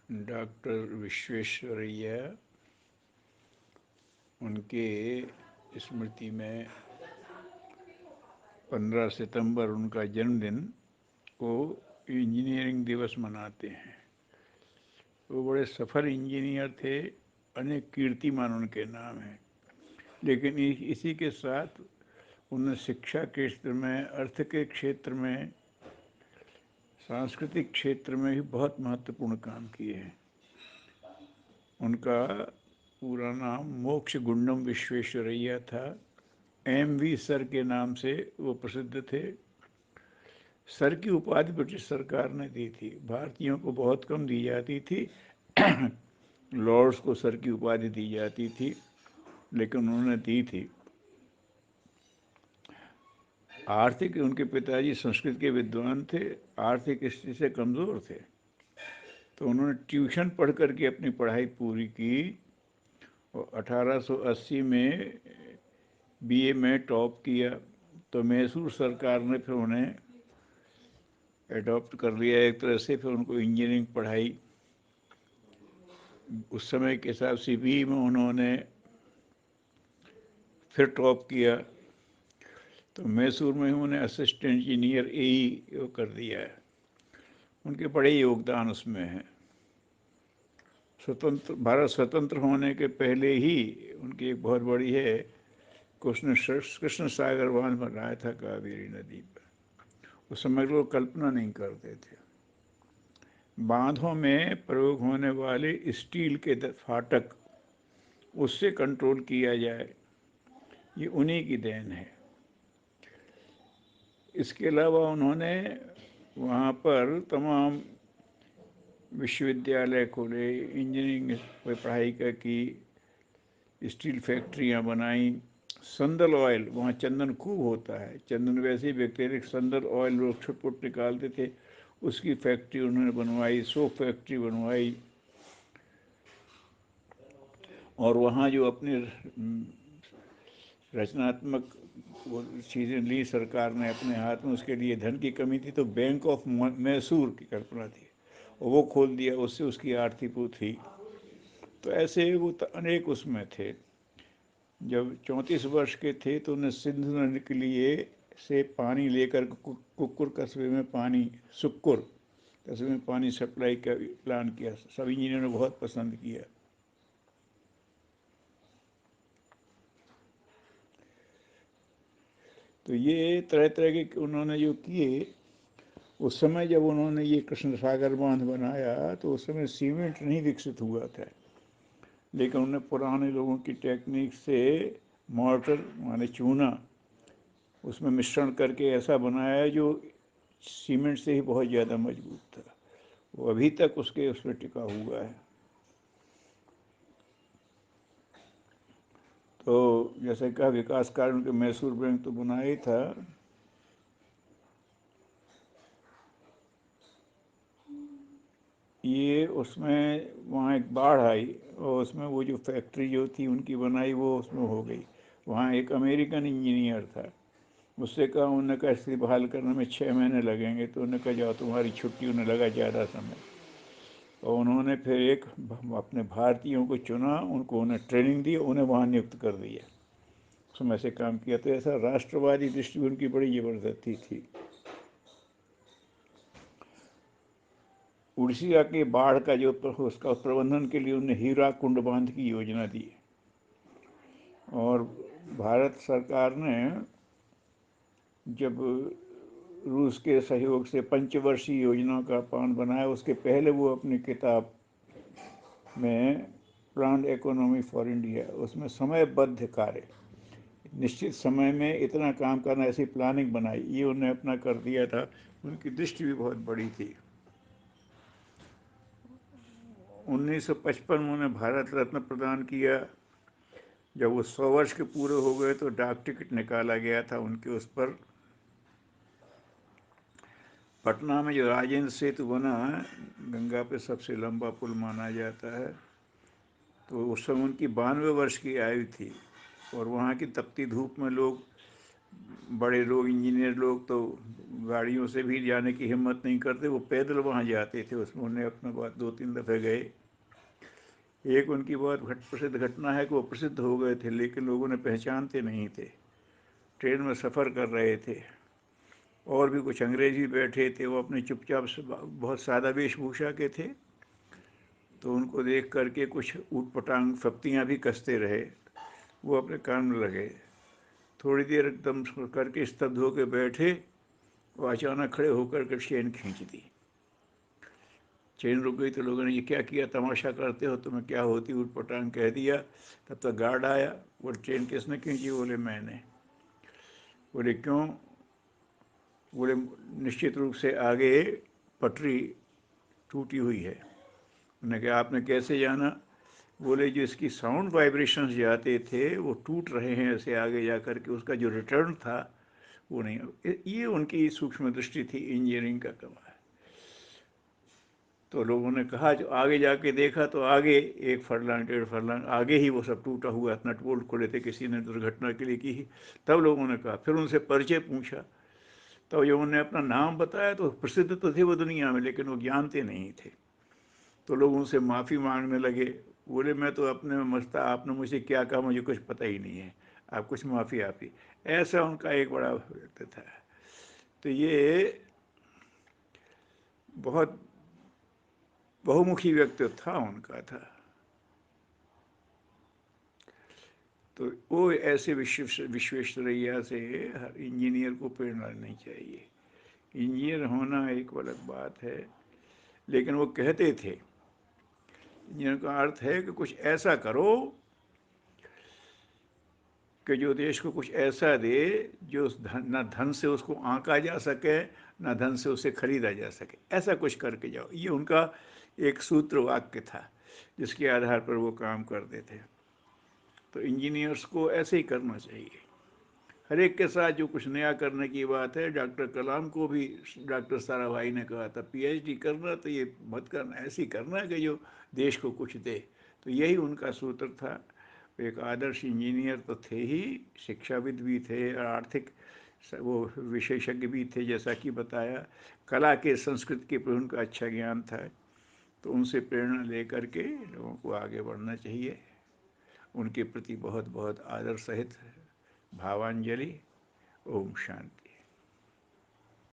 Doctor Visvesvaraya, उनके स्मृति में 15 सितंबर उनका जन्मदिन को इंजीनियरिंग दिवस मनाते हैं। वो बड़े सफल इंजीनियर थे, अनेक कीर्तिमान उनके नाम हैं। लेकिन इसी के साथ उन्होंने शिक्षा के क्षेत्र में, अर्थ के क्षेत्र में, सांस्कृतिक क्षेत्र में भी बहुत महत्वपूर्ण काम किए हैं। उनका पूरा नाम मोक्ष गुंडम विश्वेश्वरैया था। एमवी सर के नाम से वो प्रसिद्ध थे। सर की उपाधि ब्रिटिश सरकार ने दी थी, भारतीयों को बहुत कम दी जाती थी। लॉर्ड्स को सर की उपाधि दी जाती थी, लेकिन उन्होंने दी थी। आर्थिक, उनके पिताजी संस्कृत के विद्वान थे, आर्थिक स्थिति से कमज़ोर थे, तो उन्होंने ट्यूशन पढ़ करके अपनी पढ़ाई पूरी की और 1880 में बीए में टॉप किया। तो मैसूर सरकार ने फिर उन्हें एडॉप्ट कर लिया एक तरह से, फिर उनको इंजीनियरिंग पढ़ाई। उस समय के हिसाब से भी में उन्होंने फिर टॉप किया, तो मैसूर में ही उन्हें असिस्टेंट इंजीनियर एई कर दिया है। उनके बड़े योगदान उसमें हैं। भारत स्वतंत्र होने के पहले ही उनकी एक बहुत बड़ी है, कृष्ण सागर बांध बनाया था कावेरी नदी पर। उस समय लोग कल्पना नहीं करते थे। बांधों में प्रयोग होने वाले स्टील के फाटक, उससे कंट्रोल किया जाए, ये उन्हीं की देन है। इसके अलावा उन्होंने वहाँ पर तमाम विश्वविद्यालय खोले, इंजीनियरिंग पर पढ़ाई की, स्टील फैक्ट्रियाँ बनाई। संदल ऑयल, वहाँ चंदन खूब होता है, चंदन वैसे ही बैक्टीरिया, संदल ऑयल लोग छुटपुट निकालते थे, उसकी फैक्ट्री उन्होंने बनवाई, सोप फैक्ट्री बनवाई। और वहाँ जो अपने रचनात्मक चीज़ें ली सरकार ने अपने हाथ में, उसके लिए धन की कमी थी, तो बैंक ऑफ मैसूर की कल्पना थी, और वो खोल दिया, उससे उसकी आर्थिक वो थी। तो ऐसे वो अनेक उसमें थे। जब 34 वर्ष के थे तो उन्हें सिंधु नदी के लिए से पानी लेकर कुक्कुर कस्बे में पानी, सुक्कुर कस्बे में पानी सप्लाई का प्लान किया। सब इंजीनियरों ने बहुत पसंद किया। तो ये तरह तरह के उन्होंने जो किए। उस समय जब उन्होंने ये कृष्ण सागर बांध बनाया तो उस समय सीमेंट नहीं विकसित हुआ था, लेकिन उन्होंने पुराने लोगों की टेक्निक से मॉर्टर माने चूना, उसमें मिश्रण करके ऐसा बनाया जो सीमेंट से ही बहुत ज़्यादा मजबूत था। वो अभी तक उसके उसमें टिका हुआ है। तो जैसे कहा, विकास कार्य उनके मैसूर बैंक तो बना ही था। ये उसमें वहाँ एक बाढ़ आई और उसमें वो जो फैक्ट्री जो थी उनकी बनाई, वो उसमें हो गई। वहाँ एक अमेरिकन इंजीनियर था, उससे कहा, उन्होंने कहा स्थिति बहाल करने में 6 महीने लगेंगे, तो उन्होंने कहा जाओ तुम्हारी छुट्टी। उन्हें लगा ज़्यादा समय, और उन्होंने फिर एक अपने भारतीयों को चुना, उनको उन्हें ट्रेनिंग दी, उन्हें वहाँ नियुक्त कर दिया, उसमें से काम किया। तो ऐसा राष्ट्रवादी दृष्टि उनकी बड़ी ज़बरदस्ती थी। उड़ीसा के बाढ़ का जो उसका प्रबंधन के लिए उन्हें हीराकुंड बांध की योजना दी, और भारत सरकार ने जब रूस के सहयोग से पंचवर्षीय योजना का प्लान बनाया, उसके पहले वो अपनी किताब में प्लान इकोनॉमी फॉर इंडिया, उसमें समयबद्ध कार्य, निश्चित समय में इतना काम करना, ऐसी प्लानिंग बनाई, ये उन्होंने अपना कर दिया था। उनकी दृष्टि भी बहुत बड़ी थी। 1955 में उन्हें भारत रत्न प्रदान किया। जब वो 100 वर्ष के पूरे हो गए तो डाक टिकट निकाला गया था उनके उस पर। पटना में जो राजेंद्र सेतु बना है, गंगा पे सबसे लंबा पुल माना जाता है, तो उस समय उनकी 92 वर्ष की आयु थी, और वहाँ की तपती धूप में लोग बड़े लोग, इंजीनियर लोग तो गाड़ियों से भी जाने की हिम्मत नहीं करते, वो पैदल वहाँ जाते थे। उसमें उन्हें अपना बात 2-3 दफ़े गए। एक उनकी बहुत प्रसिद्ध घटना है कि वो प्रसिद्ध हो गए थे, लेकिन लोगों ने पहचानते नहीं थे। ट्रेन में सफ़र कर रहे थे और भी कुछ अंग्रेजी बैठे थे, वो अपने चुपचाप से बहुत सादा वेशभूषा के थे, तो उनको देख करके कुछ ऊटपटांग फप्तियाँ भी कसते रहे। वो अपने कान में लगे। थोड़ी देर एकदम करके स्तब्ध होकर बैठे, वो अचानक खड़े होकर के चेन खींच दी। चेन रुक गई तो लोगों ने ये क्या किया, तमाशा करते हो, तुम्हें क्या होती ऊटपटांग कह दिया। तब तक गार्ड आया। वो चेन किसने खींची? बोले मैंने। बोले क्यों? बोले निश्चित रूप से आगे पटरी टूटी हुई है। उन्होंने कहा आपने कैसे जाना? बोले जो इसकी साउंड वाइब्रेशंस जाते थे वो टूट रहे हैं ऐसे आगे जा कर के, उसका जो रिटर्न था वो नहीं। ये उनकी सूक्ष्म दृष्टि थी, इंजीनियरिंग का कमाल। तो लोगों ने कहा, जो आगे जाके देखा तो आगे 1 फरलांग 1.5 फरलांग आगे ही वो सब टूटा हुआ नट बोल्ट खुले थे, किसी ने दुर्घटना के लिए की। तब लोगों ने कहा, फिर उनसे परिचय पूछा, तो जब उन्होंने अपना नाम बताया तो प्रसिद्ध तो थे वो दुनिया में, लेकिन वो जानते नहीं थे। तो लोग उनसे माफ़ी मांगने लगे। बोले मैं तो अपने में मस्त था, आपने मुझे क्या कहा मुझे कुछ पता ही नहीं है, आप कुछ माफ़ी आप ही। ऐसा उनका एक बड़ा व्यक्ति था। तो ये बहुत बहुमुखी व्यक्तित्व था उनका था। तो वो ऐसे विश्वेश्वरैया से हर इंजीनियर को प्रेरणा लेनी चाहिए। इंजीनियर होना एक अलग बात है, लेकिन वो कहते थे इंजीनियर का अर्थ है कि कुछ ऐसा करो कि जो देश को कुछ ऐसा दे जो न धन से उसको आंका जा सके, न धन से उसे खरीदा जा सके। ऐसा कुछ करके जाओ, ये उनका एक सूत्र वाक्य था जिसके आधार पर वो काम करते थे। तो इंजीनियर्स को ऐसे ही करना चाहिए। हर एक के साथ जो कुछ नया करने की बात है, डॉक्टर कलाम को भी डॉक्टर साराभाई ने कहा था पीएचडी करना तो ये मत करना, ऐसे ही करना कि जो देश को कुछ दे। तो यही उनका सूत्र था। एक आदर्श इंजीनियर तो थे ही, शिक्षाविद भी थे और आर्थिक वो विशेषज्ञ भी थे, जैसा कि बताया। कला के संस्कृत के प्रति उनका अच्छा ज्ञान था। तो उनसे प्रेरणा लेकर के लोगों को आगे बढ़ना चाहिए। उनके प्रति बहुत बहुत आदर सहित भावांजलि। ओम शांति।